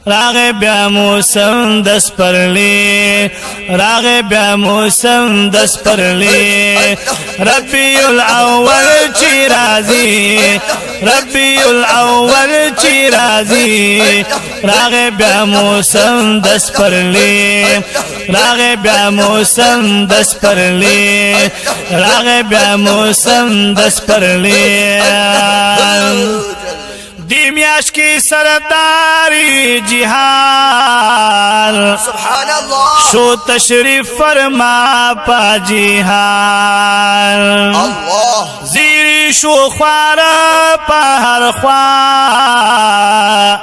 راغ بیا موسم دس پرلی راغ بیا موسم دس پرلی ربیع الاول چی رازی ربیع الاول چی رازی راغ بیا موسم دس پرلی راغ بیا موسم دس پرلی راغ بیا موسم دس پرلی دی میاش کی سرداری جہان سبحان اللہ شو تشریف فرما پا جہان اللہ زیری شو خوار پا ہر خوار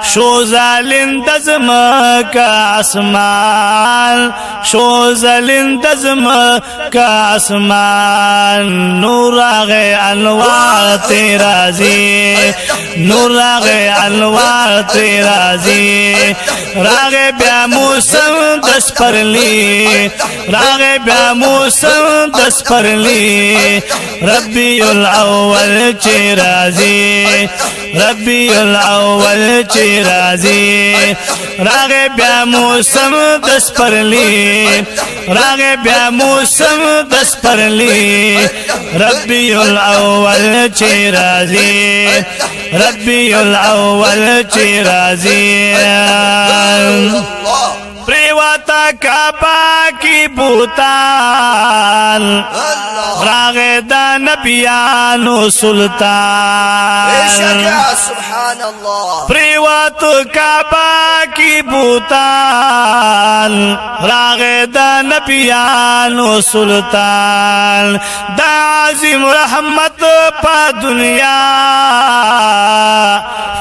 شو زالند زمکا آسمان شو زالند زمکا آسمان نور آغے انوار تیرا زی نور آغے انوار تیرا زی راغ بیا موسم دس پرلی راغ بیا موسم دس پرلی ربیع الاول چی رازی ربیع الاول چی رازی راغ بیا موسم دس پرلی راغ بیا موسم دس پرلی ربیع الاول چی رازی ربیع الاول چی رازی پریواتا کعبہ کی بوتان راغ دا نبیانو سلطان سبحان اللہ پریوات کعبہ کی بوتان راغ دا نبیانو سلطان دا عظیم رحمت پا دنیا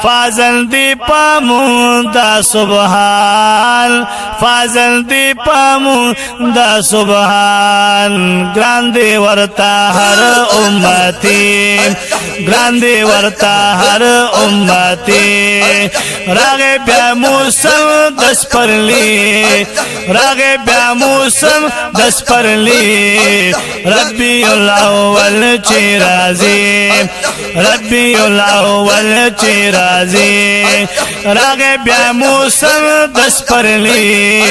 فازل دی پا موندا سبحان فازل دی پا موندا سبحان گراندی ورتا ہر امتی گراندی ورتا ہر امتی راغ بیا موسم دس پرلی راغ بیا موسم دس پرلی ربیع الاول چی رازی ربیع الاول چی رازی راغ بیا موسم دس پرلی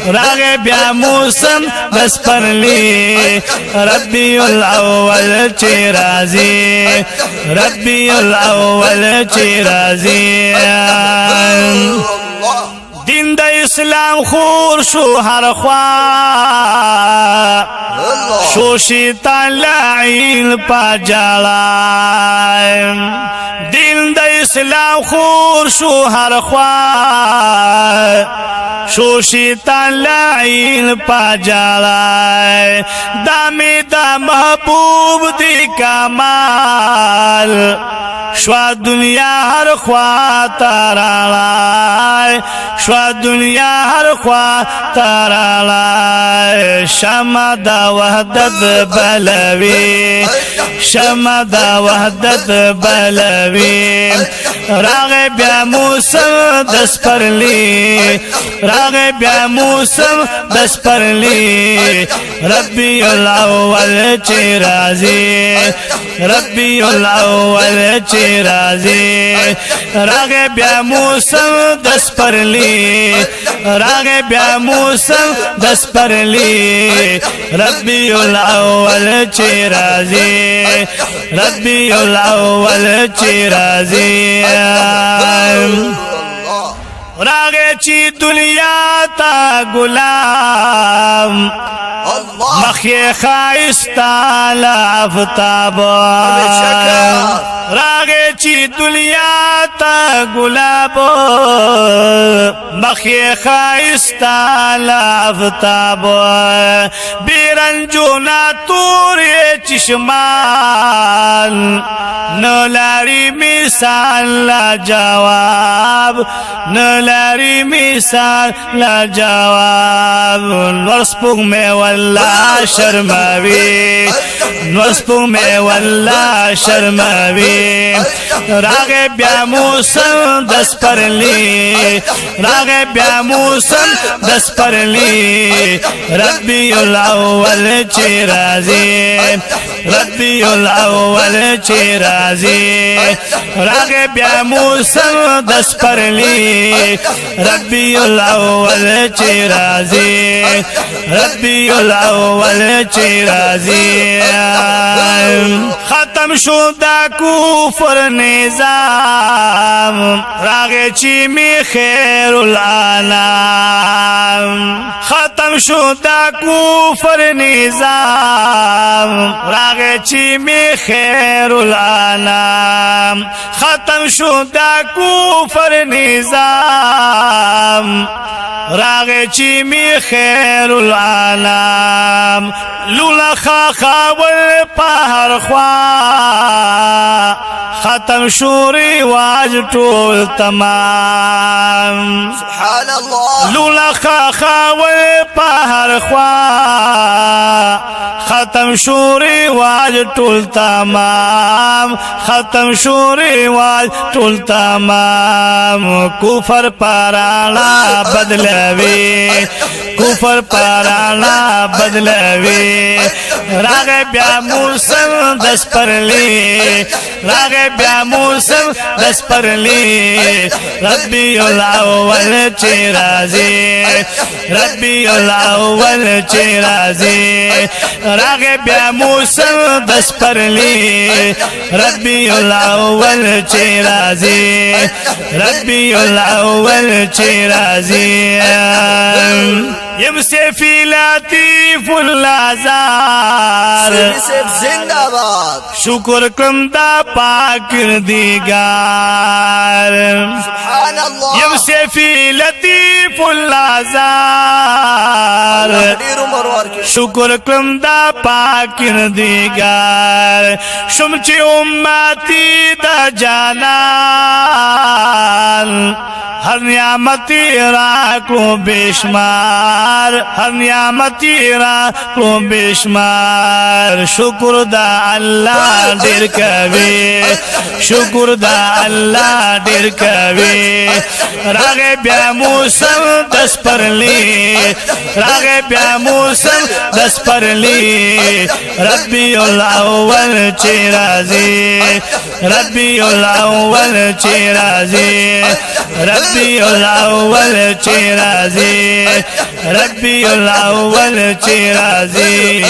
راغ بیا موسم دس پرلی ربیع الاول چی رازی ربیع الاول چی رازی دین دا اسلام خور شو ہر خواہ شو شیطان لعین پا جالائم دین دا اسلام خور شو ہر خواہ شو شیطان لعین پا جالائم دامی دا محبوب دی کمال شوا دنیا ہر خواہ تارالائے شوا دنیا ہر خواہ تارالائے شمع دا وحدت بلوی شمع دا وحدت بلوی راغ بیا موسم دس پرلی راغ بیا موسم دس پرلی ربیع الاول چی رازی ربیع الاول چی رازی راغ بیا موسم دس پرلی راغ بیا موسم دس پرلی ربیع الاول چی رازی ربیع الاول چی رازی راغ چی دنیا تا غلام مخی خائستا لافتاب راغ چی دنیا تا گلاب مخی خائستا لافتاب بیرنجو ناتور چشمان نلاری مثال لا جواب نلاری مثال لا جواب نرسپوگ میں واللہ شرموی نرسپوگ میں واللہ شرموی راغ بیا موسم دس پرلی راغ بیا موسم دس پرلی ربیع الاول چی رازی ربی الاول چی رازی راغ بیا موسم دس پرلی ربی الاول چی رازی ربی الاول چی رازی ختم شو دا کفر نظام راغ چی می خیر الانام ختم شو دا کفر نظام راغ چی می خیر الانام ختم شو دا کفر نظام راغ چی می خیر الانام لولا خاخاول پهر خوا ختم شوری واج ټول تمام سبحان الله لولا خاخاول پهر خوا ختم شوری واج ټول تمام ختم شوری واج ټول تمام کفر پرانا بدلوي کفر پرانا بدلوي راغ بیا موسم دس پرلی راغ بیا موسم دس پرلی ربی الاول چی رازی ربی الاول چی رازی راغ بیا موسم دس پرلی ربی الاول چی رازی ربی الاول چی رازی یم سیفی لطیف الازار سیدی صاحب زندہ باد شکر کم دا پاک دیگار سبحان الله یم سیفی لطیف الازار ډیر عمر ورکړي شکر کم دا پاک دیگار شم چی امتی دا جانان ہر نعمتی راکو بیشمار ہر نعمتی راکو بیشمار شکر دا اللہ ډیر کوي شکر دا اللہ ډیر کوي راغ بیا موسم دس پرلی راغ بیا موسم دس پرلی ربی الاول چی رازی ربی الاول چی رازی ربی الاول چی رازی ربی الاول چی رازی